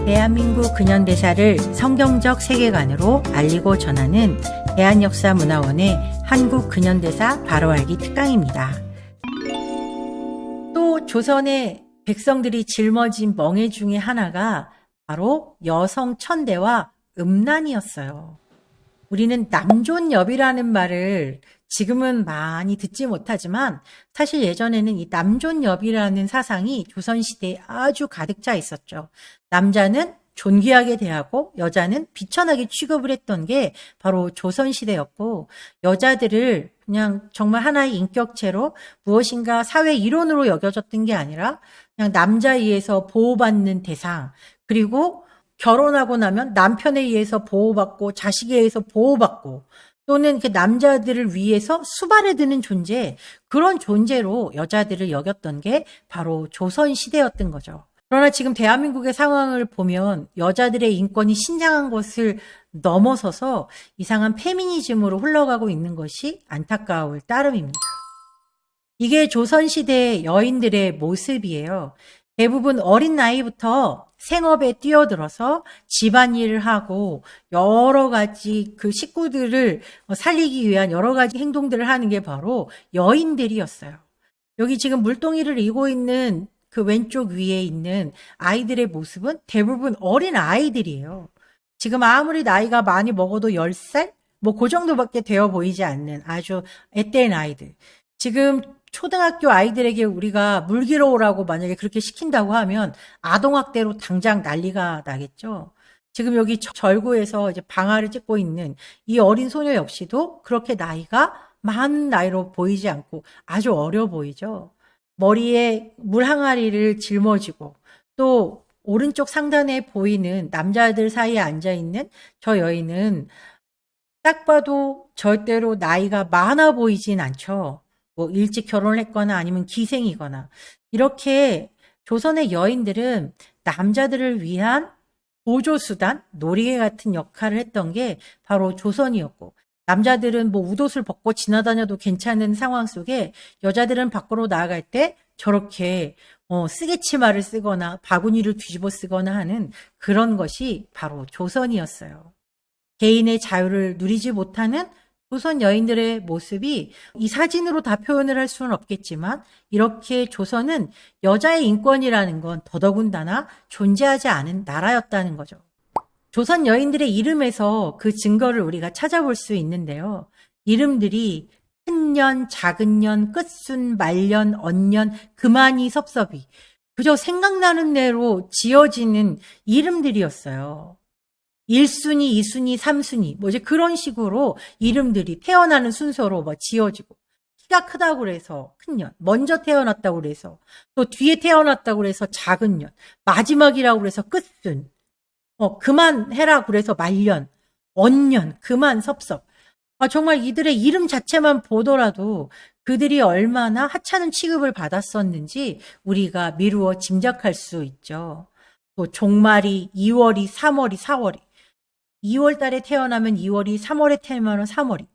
대한민국 근현대사를 성경적 세계관으로 알리고 전하는 대한역사문화원의 한국 근현대사 바로 알기 특강입니다. 또 조선의 백성들이 짊어진 멍해 중에 하나가 바로 여성 천대와 음란이었어요. 우리는 남존여비라는 말을 지금은 많이 듣지 못하지만 사실 예전에는 이 남존여비라는 사상이 조선시대에 아주 가득 차 있었죠. 남자는 존귀하게 대하고 여자는 비천하게 취급을 했던 게 바로 조선시대였고, 여자들을 그냥 정말 하나의 인격체로 무엇인가 사회 일원으로 여겨졌던 게 아니라 그냥 남자에 의해서 보호받는 대상, 그리고 결혼하고 나면 남편에 의해서 보호받고 자식에 의해서 보호받고 또는 그 남자들을 위해서 수발에 드는 존재, 그런 존재로 여자들을 여겼던 게 바로 조선시대였던 거죠. 그러나 지금 대한민국의 상황을 보면 여자들의 인권이 신장한 것을 넘어서서 이상한 페미니즘으로 흘러가고 있는 것이 안타까울 따름입니다. 이게 조선시대 여인들의 모습이에요. 대부분 어린 나이부터 생업에 뛰어들어서 집안일을 하고 여러 가지 그 식구들을 살리기 위한 여러 가지 행동들을 하는 게 바로 여인들이었어요. 여기 지금 물동이를 이고 있는 그 왼쪽 위에 있는 아이들의 모습은 대부분 어린 아이들이에요. 지금 아무리 나이가 많이 먹어도 10살? 뭐 그 정도밖에 되어 보이지 않는 아주 앳된 아이들. 지금 초등학교 아이들에게 우리가 물 길어 오라고 만약에 그렇게 시킨다고 하면 아동학대로 당장 난리가 나겠죠. 지금 여기 절구에서 이제 방아를 찍고 있는 이 어린 소녀 역시도 그렇게 나이가 많은 나이로 보이지 않고 아주 어려 보이죠. 머리에 물 항아리를 짊어지고 또 오른쪽 상단에 보이는 남자들 사이에 앉아있는 저 여인은 딱 봐도 절대로 나이가 많아 보이진 않죠. 뭐 일찍 결혼을 했거나 아니면 기생이거나. 이렇게 조선의 여인들은 남자들을 위한 보조수단, 놀이개 같은 역할을 했던 게 바로 조선이었고, 남자들은 뭐 웃옷을 벗고 지나다녀도 괜찮은 상황 속에 여자들은 밖으로 나아갈 때 저렇게 쓰개치마를 쓰거나 바구니를 뒤집어 쓰거나 하는 그런 것이 바로 조선이었어요. 개인의 자유를 누리지 못하는 조선 여인들의 모습이 이 사진으로 다 표현을 할 수는 없겠지만 이렇게 조선은 여자의 인권이라는 건 더더군다나 존재하지 않은 나라였다는 거죠. 조선 여인들의 이름에서 그 증거를 우리가 찾아볼 수 있는데요. 이름들이 큰년, 작은년, 끝순, 말년, 언년, 금안이, 섭섭이 그저 생각나는 대로 지어지는 이름들이었어요. 1순위, 2순위, 3순위 뭐 이제 그런 식으로 이름들이 태어나는 순서로 뭐 지어지고, 키가 크다고 그래서 큰년, 먼저 태어났다고 그래서 또 뒤에 태어났다고 그래서 작은년, 마지막이라고 그래서 끝순, 그만해라 그래서 말년, 언년, 그만, 섭섭. 정말 이들의 이름 자체만 보더라도 그들이 얼마나 하찮은 취급을 받았었는지 우리가 미루어 짐작할 수 있죠. 또 종말이 2월이, 3월이, 4월이. 2월 달에 태어나면 2월이, 3월에 태어나면 3월이.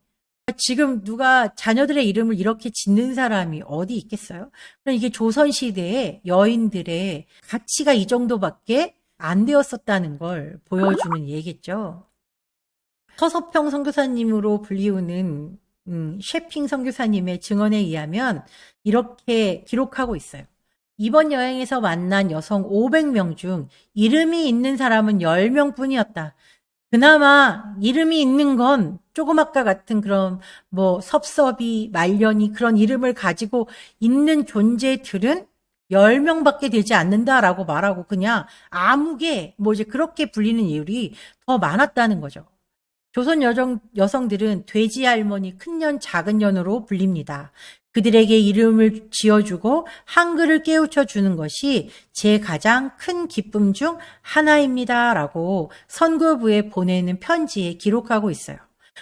지금 누가 자녀들의 이름을 이렇게 짓는 사람이 어디 있겠어요? 그럼 이게 조선시대의 여인들의 가치가 이 정도밖에 안 되었었다는 걸 보여주는 얘기겠죠. 서서평 선교사님으로 불리우는 셰핑 선교사님의 증언에 의하면 이렇게 기록하고 있어요. 이번 여행에서 만난 여성 500명 중 이름이 있는 사람은 10명 뿐이었다. 그나마 이름이 있는 건 조그맣과 같은 그런 뭐 섭섭이, 말년이 그런 이름을 가지고 있는 존재들은 10명밖에 되지 않는다라고 말하고 그냥 아무개 뭐 이제 그렇게 불리는 이율이 더 많았다는 거죠. 조선 여성들은 돼지 할머니, 큰년, 작은년으로 불립니다. 그들에게 이름을 지어주고 한글을 깨우쳐 주는 것이 제 가장 큰 기쁨 중 하나입니다라고 선교부에 보내는 편지에 기록하고 있어요.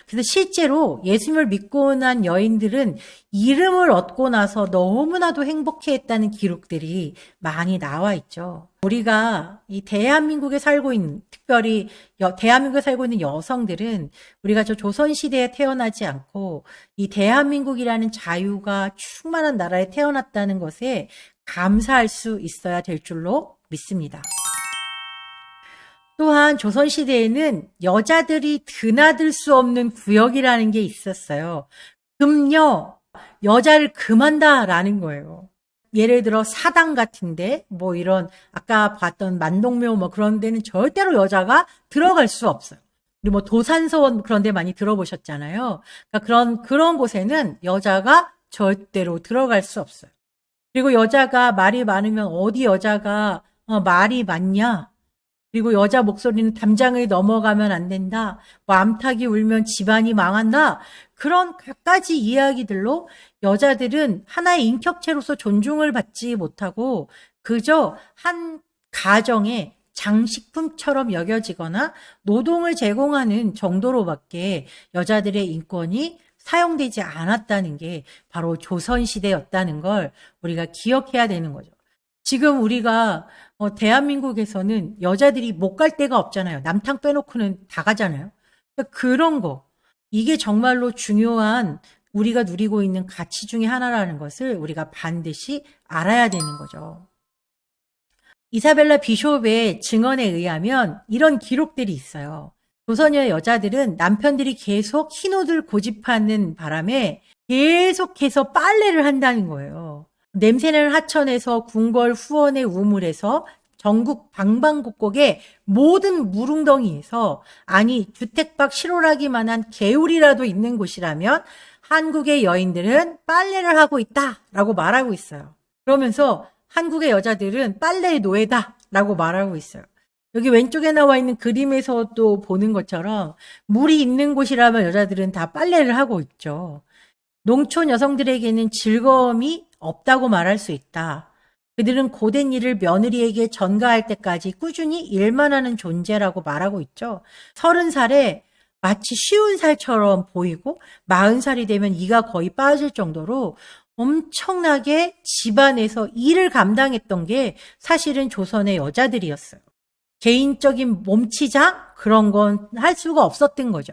그래서 실제로 예수님을 믿고 난 여인들은 이름을 얻고 나서 너무나도 행복해했다는 기록들이 많이 나와 있죠. 우리가 이 대한민국에 살고 있는, 특별히 대한민국에 살고 있는 여성들은 우리가 저 조선시대에 태어나지 않고 이 대한민국이라는 자유가 충만한 나라에 태어났다는 것에 감사할 수 있어야 될 줄로 믿습니다. 또한 조선시대에는 여자들이 드나들 수 없는 구역이라는 게 있었어요. 금여, 여자를 금한다라는 거예요. 예를 들어 사당 같은데 뭐 이런 아까 봤던 만동묘 뭐 그런 데는 절대로 여자가 들어갈 수 없어요. 그리고 뭐 도산서원 그런 데 많이 들어보셨잖아요. 그러니까 그런 곳에는 여자가 절대로 들어갈 수 없어요. 그리고 여자가 말이 많으면 어디 여자가 말이 많냐? 그리고 여자 목소리는 담장을 넘어가면 안 된다. 뭐 암탉이 울면 집안이 망한다. 그런 갖가지 이야기들로 여자들은 하나의 인격체로서 존중을 받지 못하고 그저 한 가정의 장식품처럼 여겨지거나 노동을 제공하는 정도로밖에 여자들의 인권이 사용되지 않았다는 게 바로 조선시대였다는 걸 우리가 기억해야 되는 거죠. 지금 우리가 대한민국에서는 여자들이 못 갈 데가 없잖아요. 남탕 빼놓고는 다 가잖아요. 그러니까 그런 거. 이게 정말로 중요한 우리가 누리고 있는 가치 중에 하나라는 것을 우리가 반드시 알아야 되는 거죠. 이사벨라 비숍의 증언에 의하면 이런 기록들이 있어요. 조선의 여자들은 남편들이 계속 흰옷을 고집하는 바람에 계속해서 빨래를 한다는 거예요. 냄새나는 하천에서 궁궐 후원의 우물에서 전국 방방곡곡의 모든 물웅덩이에서 아니 주택 밖 실오라기만한 개울이라도 있는 곳이라면 한국의 여인들은 빨래를 하고 있다라고 말하고 있어요. 그러면서 한국의 여자들은 빨래의 노예다라고 말하고 있어요. 여기 왼쪽에 나와 있는 그림에서도 보는 것처럼 물이 있는 곳이라면 여자들은 다 빨래를 하고 있죠. 농촌 여성들에게는 즐거움이 없다고 말할 수 있다. 그들은 고된 일을 며느리에게 전가할 때까지 꾸준히 일만 하는 존재라고 말하고 있죠. 30살에 마치 쉬운 살처럼 보이고 40살이 되면 이가 거의 빠질 정도로 엄청나게 집안에서 일을 감당했던 게 사실은 조선의 여자들이었어요. 개인적인 몸치장? 그런 건 할 수가 없었던 거죠.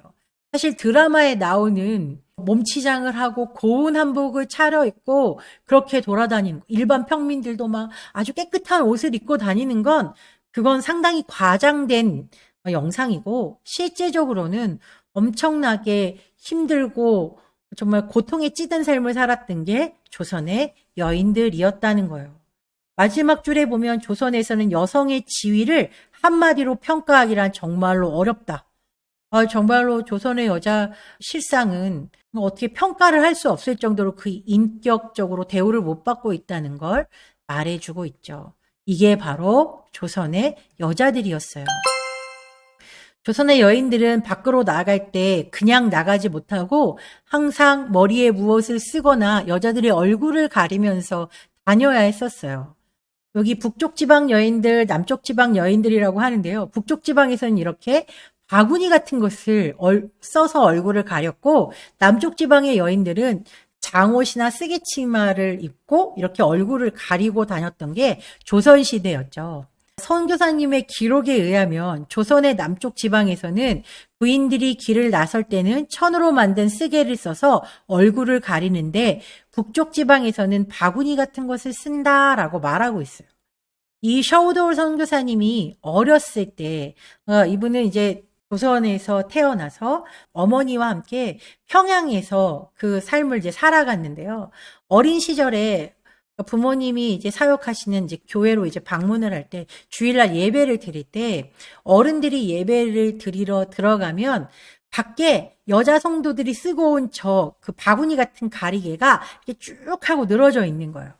사실 드라마에 나오는 몸치장을 하고 고운 한복을 차려입고 그렇게 돌아다니는 거. 일반 평민들도 막 아주 깨끗한 옷을 입고 다니는 건 그건 상당히 과장된 영상이고 실제적으로는 엄청나게 힘들고 정말 고통에 찌든 삶을 살았던 게 조선의 여인들이었다는 거예요. 마지막 줄에 보면 조선에서는 여성의 지위를 한마디로 평가하기란 정말로 어렵다. 정말로 조선의 여자 실상은 어떻게 평가를 할 수 없을 정도로 그 인격적으로 대우를 못 받고 있다는 걸 말해주고 있죠. 이게 바로 조선의 여자들이었어요. 조선의 여인들은 밖으로 나갈 때 그냥 나가지 못하고 항상 머리에 무엇을 쓰거나 여자들의 얼굴을 가리면서 다녀야 했었어요. 여기 북쪽 지방 여인들, 남쪽 지방 여인들이라고 하는데요. 북쪽 지방에서는 이렇게 바구니 같은 것을 써서 얼굴을 가렸고 남쪽 지방의 여인들은 장옷이나 쓰개치마를 입고 이렇게 얼굴을 가리고 다녔던 게 조선시대였죠. 선교사님의 기록에 의하면 조선의 남쪽 지방에서는 부인들이 길을 나설 때는 천으로 만든 쓰개를 써서 얼굴을 가리는데 북쪽 지방에서는 바구니 같은 것을 쓴다라고 말하고 있어요. 이 셔우도울 선교사님이 어렸을 때 이분은 이제 조선에서 태어나서 어머니와 함께 평양에서 그 삶을 이제 살아갔는데요. 어린 시절에 부모님이 이제 사역하시는 이제 교회로 이제 방문을 할 때 주일날 예배를 드릴 때 어른들이 예배를 드리러 들어가면 밖에 여자 성도들이 쓰고 온 그 바구니 같은 가리개가 이렇게 쭉 하고 늘어져 있는 거예요.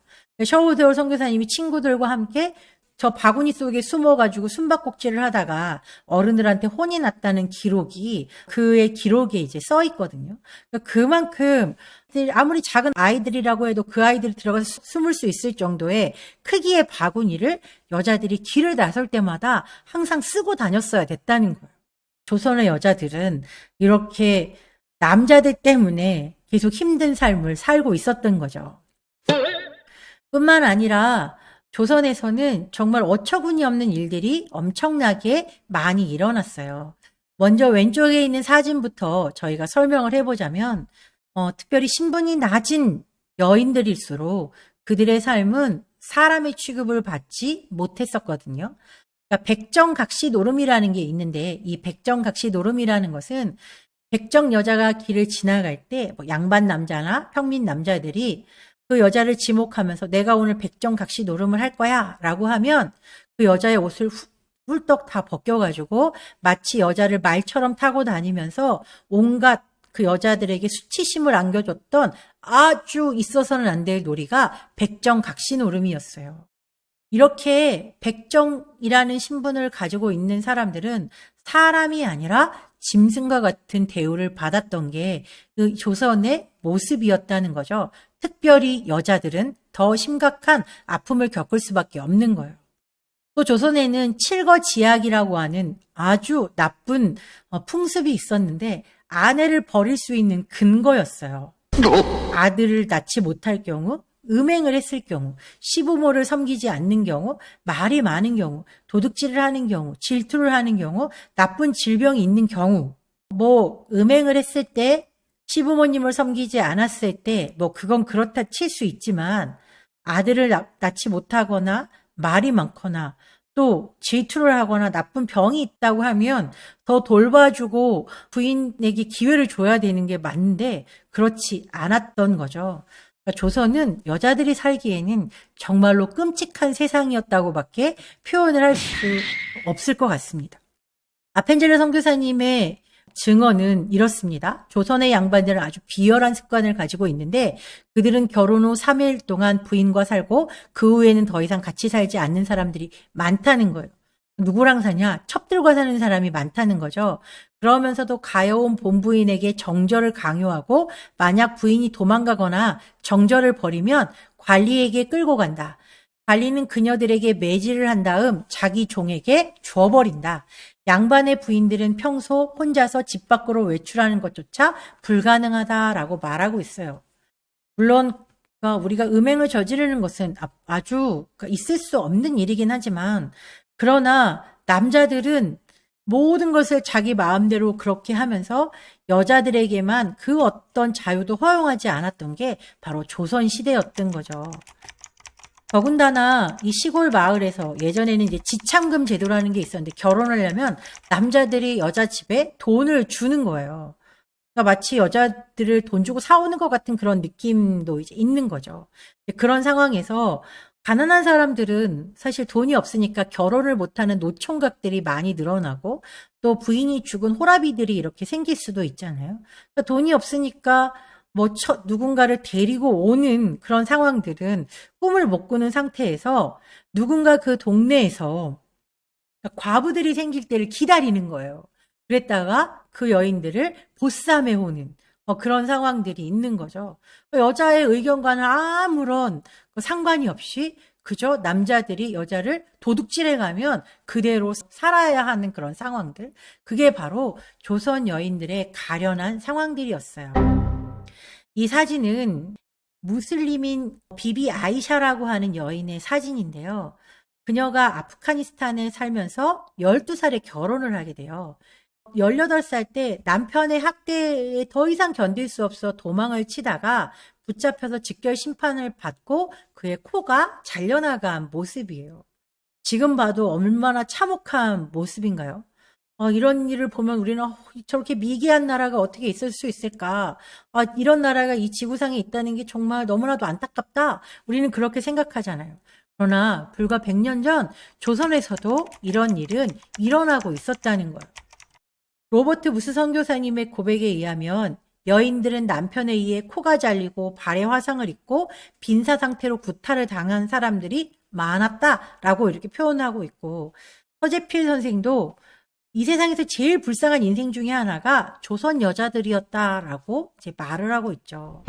셔우도울 선교사님이 친구들과 함께 저 바구니 속에 숨어가지고 숨바꼭질을 하다가 어른들한테 혼이 났다는 기록이 그의 기록에 이제 써 있거든요. 그러니까 그만큼 아무리 작은 아이들이라고 해도 그 아이들이 들어가서 숨을 수 있을 정도의 크기의 바구니를 여자들이 길을 나설 때마다 항상 쓰고 다녔어야 됐다는 거예요. 조선의 여자들은 이렇게 남자들 때문에 계속 힘든 삶을 살고 있었던 거죠. 뿐만 아니라 조선에서는 정말 어처구니 없는 일들이 엄청나게 많이 일어났어요. 먼저 왼쪽에 있는 사진부터 저희가 설명을 해보자면 특별히 신분이 낮은 여인들일수록 그들의 삶은 사람의 취급을 받지 못했었거든요. 그러니까 백정각시 노름이라는 게 있는데 이 백정각시 노름이라는 것은 백정 여자가 길을 지나갈 때 뭐 양반 남자나 평민 남자들이 그 여자를 지목하면서 내가 오늘 백정각시 노름을 할 거야 라고 하면 그 여자의 옷을 훌떡 다 벗겨가지고 마치 여자를 말처럼 타고 다니면서 온갖 그 여자들에게 수치심을 안겨줬던 아주 있어서는 안 될 놀이가 백정각시 노름이었어요. 이렇게 백정이라는 신분을 가지고 있는 사람들은 사람이 아니라 짐승과 같은 대우를 받았던 게 그 조선의 모습이었다는 거죠. 특별히 여자들은 더 심각한 아픔을 겪을 수밖에 없는 거예요. 또 조선에는 칠거지약이라고 하는 아주 나쁜 풍습이 있었는데 아내를 버릴 수 있는 근거였어요. 아들을 낳지 못할 경우, 음행을 했을 경우, 시부모를 섬기지 않는 경우, 말이 많은 경우, 도둑질을 하는 경우, 질투를 하는 경우, 나쁜 질병이 있는 경우, 뭐 음행을 했을 때, 시부모님을 섬기지 않았을 때, 뭐 그건 그렇다 칠 수 있지만 아들을 낳지 못하거나 말이 많거나 또 질투를 하거나 나쁜 병이 있다고 하면 더 돌봐주고 부인에게 기회를 줘야 되는 게 맞는데 그렇지 않았던 거죠. 그러니까 조선은 여자들이 살기에는 정말로 끔찍한 세상이었다고밖에 표현을 할 수 없을 것 같습니다. 아펜젤러 선교사님의 증언은 이렇습니다. 조선의 양반들은 아주 비열한 습관을 가지고 있는데 그들은 결혼 후 3일 동안 부인과 살고 그 후에는 더 이상 같이 살지 않는 사람들이 많다는 거예요. 누구랑 사냐? 첩들과 사는 사람이 많다는 거죠. 그러면서도 가여운 본부인에게 정절을 강요하고 만약 부인이 도망가거나 정절을 벌이면 관리에게 끌고 간다. 관리는 그녀들에게 매질을 한 다음 자기 종에게 줘버린다. 양반의 부인들은 평소 혼자서 집 밖으로 외출하는 것조차 불가능하다라고 말하고 있어요. 물론 우리가 음행을 저지르는 것은 아주 있을 수 없는 일이긴 하지만 그러나 남자들은 모든 것을 자기 마음대로 그렇게 하면서 여자들에게만 그 어떤 자유도 허용하지 않았던 게 바로 조선시대였던 거죠. 더군다나 이 시골 마을에서 예전에는 이제 지참금 제도라는 게 있었는데 결혼을 하려면 남자들이 여자 집에 돈을 주는 거예요. 그러니까 마치 여자들을 돈 주고 사오는 것 같은 그런 느낌도 이제 있는 거죠. 그런 상황에서 가난한 사람들은 사실 돈이 없으니까 결혼을 못하는 노총각들이 많이 늘어나고 또 부인이 죽은 호라비들이 이렇게 생길 수도 있잖아요. 그러니까 돈이 없으니까 누군가를 데리고 오는 그런 상황들은 꿈을 못 꾸는 상태에서 누군가 그 동네에서 과부들이 생길 때를 기다리는 거예요. 그랬다가 그 여인들을 보쌈해 오는 그런 상황들이 있는 거죠. 여자의 의견과는 아무런 상관이 없이 그저 남자들이 여자를 도둑질해 가면 그대로 살아야 하는 그런 상황들. 그게 바로 조선 여인들의 가련한 상황들이었어요. 이 사진은 무슬림인 비비 아이샤라고 하는 여인의 사진인데요. 그녀가 아프가니스탄에 살면서 12살에 결혼을 하게 돼요. 18살 때 남편의 학대에 더 이상 견딜 수 없어 도망을 치다가 붙잡혀서 직결 심판을 받고 그의 코가 잘려나간 모습이에요. 지금 봐도 얼마나 참혹한 모습인가요? 이런 일을 보면 우리는 저렇게 미개한 나라가 어떻게 있을 수 있을까? 이런 나라가 이 지구상에 있다는 게 정말 너무나도 안타깝다. 우리는 그렇게 생각하잖아요. 그러나 불과 100년 전 조선에서도 이런 일은 일어나고 있었다는 거예요. 로버트 부스 선교사님의 고백에 의하면 여인들은 남편에 의해 코가 잘리고 발에 화상을 입고 빈사 상태로 구타를 당한 사람들이 많았다라고 이렇게 표현하고 있고 서재필 선생도 이 세상에서 제일 불쌍한 인생 중에 하나가 조선 여자들이었다라고 이제 말을 하고 있죠.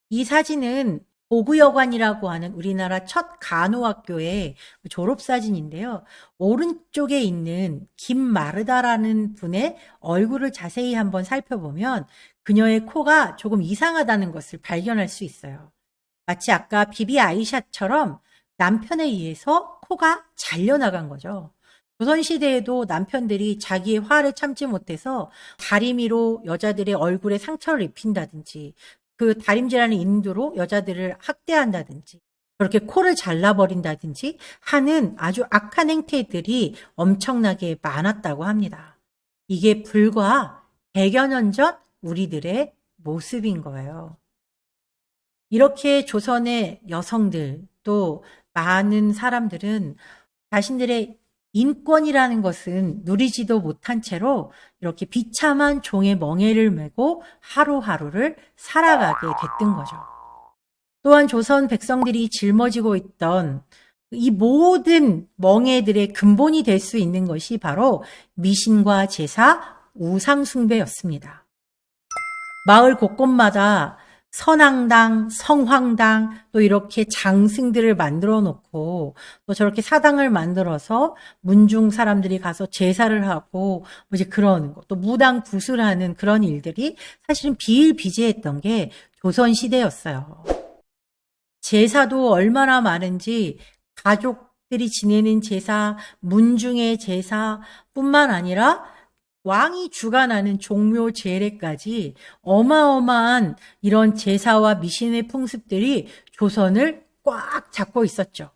이 사진은 보구여관이라고 하는 우리나라 첫 간호학교의 졸업사진인데요. 오른쪽에 있는 김마르다라는 분의 얼굴을 자세히 한번 살펴보면 그녀의 코가 조금 이상하다는 것을 발견할 수 있어요. 마치 아까 비비 아이샤처럼 남편에 의해서 코가 잘려나간 거죠. 조선시대에도 남편들이 자기의 화를 참지 못해서 다리미로 여자들의 얼굴에 상처를 입힌다든지 그 다림질하는 인두로 여자들을 학대한다든지 그렇게 코를 잘라버린다든지 하는 아주 악한 행태들이 엄청나게 많았다고 합니다. 이게 불과 100여 년 전 우리들의 모습인 거예요. 이렇게 조선의 여성들 또 많은 사람들은 자신들의 인권이라는 것은 누리지도 못한 채로 이렇게 비참한 종의 멍에를 메고 하루하루를 살아가게 됐던 거죠. 또한 조선 백성들이 짊어지고 있던 이 모든 멍에들의 근본이 될 수 있는 것이 바로 미신과 제사, 우상숭배였습니다. 마을 곳곳마다 선앙당, 성황당, 또 이렇게 장승들을 만들어 놓고 또 저렇게 사당을 만들어서 문중 사람들이 가서 제사를 하고 뭐 이제 그런 거, 또 무당 구슬하는 그런 일들이 사실은 비일비재했던 게 조선시대였어요. 제사도 얼마나 많은지 가족들이 지내는 제사, 문중의 제사뿐만 아니라 왕이 주관하는 종묘 제례까지 어마어마한 이런 제사와 미신의 풍습들이 조선을 꽉 잡고 있었죠.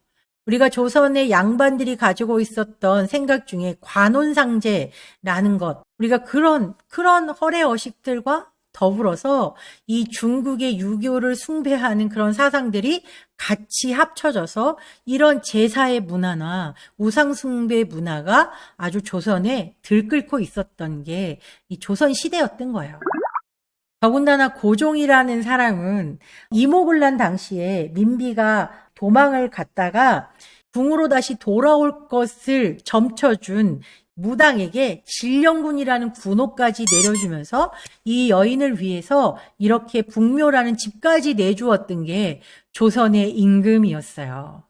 우리가 조선의 양반들이 가지고 있었던 생각 중에 관혼상제라는 것, 우리가 그런 허례어식들과 더불어서 이 중국의 유교를 숭배하는 그런 사상들이 같이 합쳐져서 이런 제사의 문화나 우상숭배 문화가 아주 조선에 들끓고 있었던 게 이 조선 시대였던 거예요. 더군다나 고종이라는 사람은 이모군란 당시에 민비가 도망을 갔다가 궁으로 다시 돌아올 것을 점쳐준 무당에게 진령군이라는 군호까지 내려주면서 이 여인을 위해서 이렇게 북묘라는 집까지 내주었던 게 조선의 임금이었어요.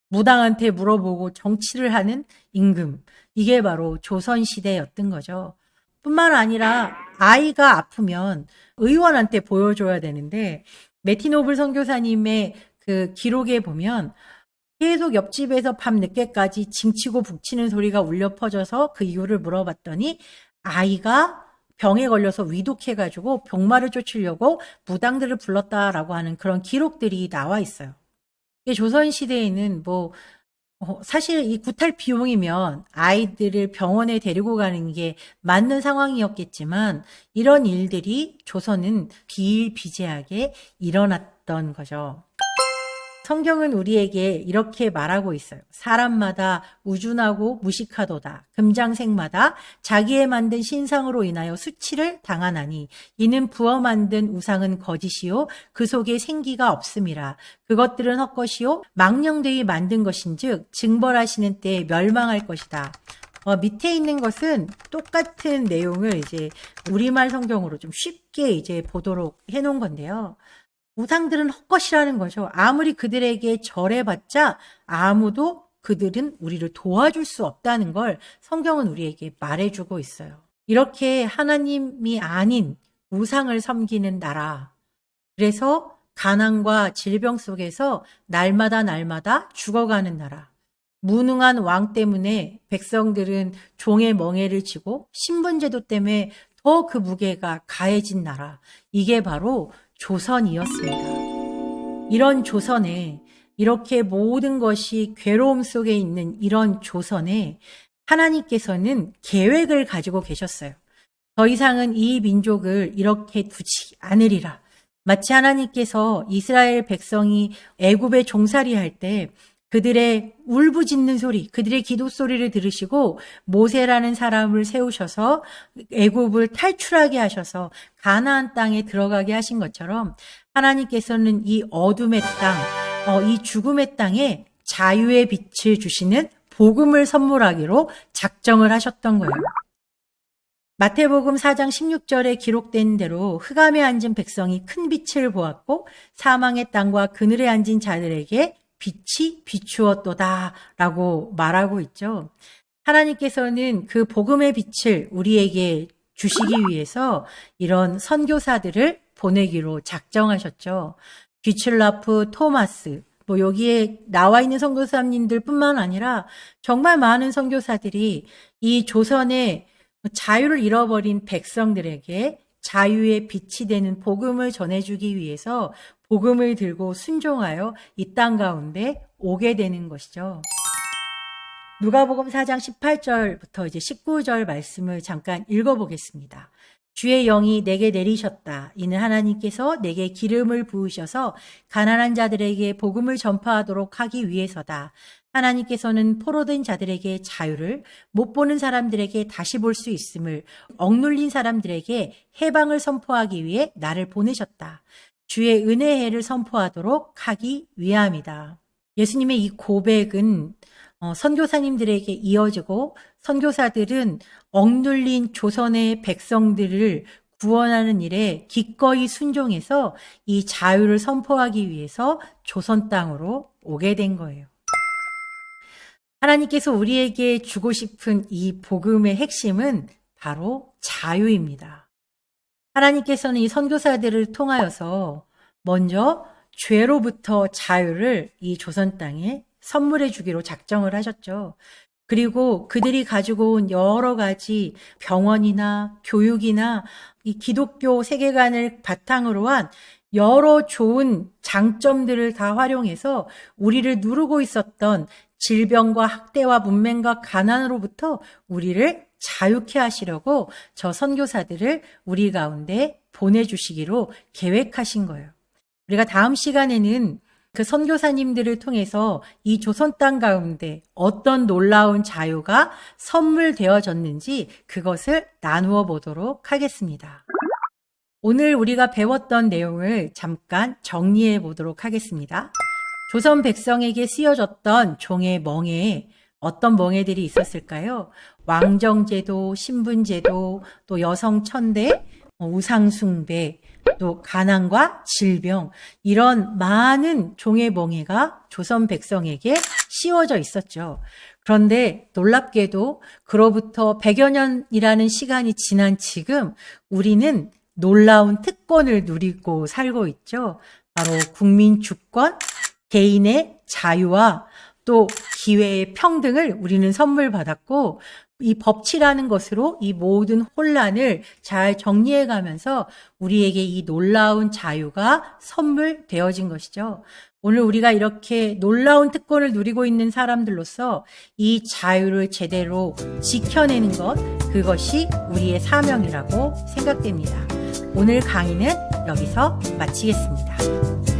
무당한테 물어보고 정치를 하는 임금. 이게 바로 조선시대였던 거죠. 뿐만 아니라 아이가 아프면 의원한테 보여줘야 되는데 메티노블 선교사님의 그 기록에 보면 계속 옆집에서 밤 늦게까지 징치고 북치는 소리가 울려 퍼져서 그 이유를 물어봤더니 아이가 병에 걸려서 위독해가지고 병마를 쫓으려고 무당들을 불렀다라고 하는 그런 기록들이 나와 있어요. 조선시대에는 사실 이 구탈 비용이면 아이들을 병원에 데리고 가는 게 맞는 상황이었겠지만 이런 일들이 조선은 비일비재하게 일어났던 거죠. 성경은 우리에게 이렇게 말하고 있어요. 사람마다 우준하고 무식하도다. 금장색마다 자기의 만든 신상으로 인하여 수치를 당하나니 이는 부어 만든 우상은 거짓이요 그 속에 생기가 없음이라. 그것들은 헛것이요 망령되이 만든 것인즉 징벌하시는 때에 멸망할 것이다. 밑에 있는 것은 똑같은 내용을 이제 우리말 성경으로 좀 쉽게 이제 보도록 해놓은 건데요. 우상들은 헛것이라는 거죠. 아무리 그들에게 절해봤자 아무도 그들은 우리를 도와줄 수 없다는 걸 성경은 우리에게 말해주고 있어요. 이렇게 하나님이 아닌 우상을 섬기는 나라. 그래서 가난과 질병 속에서 날마다 죽어가는 나라. 무능한 왕 때문에 백성들은 종의 멍에를 지고 신분제도 때문에 더 그 무게가 가해진 나라. 이게 바로 조선이었습니다. 이런 조선에 이렇게 모든 것이 괴로움 속에 있는 이런 조선에 하나님께서는 계획을 가지고 계셨어요. 더 이상은 이 민족을 이렇게 두지 않으리라. 마치 하나님께서 이스라엘 백성이 애굽에 종살이할 때 그들의 울부짖는 소리, 그들의 기도 소리를 들으시고 모세라는 사람을 세우셔서 애굽을 탈출하게 하셔서 가나안 땅에 들어가게 하신 것처럼 하나님께서는 이 어둠의 땅, 이 죽음의 땅에 자유의 빛을 주시는 복음을 선물하기로 작정을 하셨던 거예요. 마태복음 4장 16절에 기록된 대로 흑암에 앉은 백성이 큰 빛을 보았고 사망의 땅과 그늘에 앉은 자들에게 빛이 비추었도다 라고 말하고 있죠. 하나님께서는 그 복음의 빛을 우리에게 주시기 위해서 이런 선교사들을 보내기로 작정하셨죠. 귀출라프, 토마스, 여기에 나와 있는 선교사님들 뿐만 아니라 정말 많은 선교사들이 이 조선의 자유를 잃어버린 백성들에게 자유의 빛이 되는 복음을 전해주기 위해서 복음을 들고 순종하여 이 땅 가운데 오게 되는 것이죠. 누가복음 4장 18절부터 이제 19절 말씀을 잠깐 읽어보겠습니다. 주의 영이 내게 내리셨다. 이는 하나님께서 내게 기름을 부으셔서 가난한 자들에게 복음을 전파하도록 하기 위해서다. 하나님께서는 포로된 자들에게 자유를, 못 보는 사람들에게 다시 볼 수 있음을, 억눌린 사람들에게 해방을 선포하기 위해 나를 보내셨다. 주의 은혜의 해를 선포하도록 하기 위함이다. 예수님의 이 고백은 선교사님들에게 이어지고, 선교사들은 억눌린 조선의 백성들을 구원하는 일에 기꺼이 순종해서 이 자유를 선포하기 위해서 조선 땅으로 오게 된 거예요. 하나님께서 우리에게 주고 싶은 이 복음의 핵심은 바로 자유입니다. 하나님께서는 이 선교사들을 통하여서 먼저 죄로부터 자유를 이 조선 땅에 선물해 주기로 작정을 하셨죠. 그리고 그들이 가지고 온 여러 가지 병원이나 교육이나 이 기독교 세계관을 바탕으로 한 여러 좋은 장점들을 다 활용해서 우리를 누르고 있었던 질병과 학대와 문맹과 가난으로부터 우리를 자유케 하시려고 저 선교사들을 우리 가운데 보내주시기로 계획하신 거예요. 우리가 다음 시간에는 그 선교사님들을 통해서 이 조선 땅 가운데 어떤 놀라운 자유가 선물되어졌는지 그것을 나누어 보도록 하겠습니다. 오늘 우리가 배웠던 내용을 잠깐 정리해 보도록 하겠습니다. 조선 백성에게 쓰여졌던 종의 멍에 어떤 멍에들이 있었을까요? 왕정제도, 신분제도, 또 여성천대, 우상숭배, 또 가난과 질병, 이런 많은 종의 멍에가 조선 백성에게 씌워져 있었죠. 그런데 놀랍게도 그로부터 100여 년이라는 시간이 지난 지금 우리는 놀라운 특권을 누리고 살고 있죠. 바로 국민 주권, 개인의 자유와 또 기회의 평등을 우리는 선물 받았고, 이 법치라는 것으로 이 모든 혼란을 잘 정리해 가면서 우리에게 이 놀라운 자유가 선물되어진 것이죠. 오늘 우리가 이렇게 놀라운 특권을 누리고 있는 사람들로서 이 자유를 제대로 지켜내는 것, 그것이 우리의 사명이라고 생각됩니다. 오늘 강의는 여기서 마치겠습니다.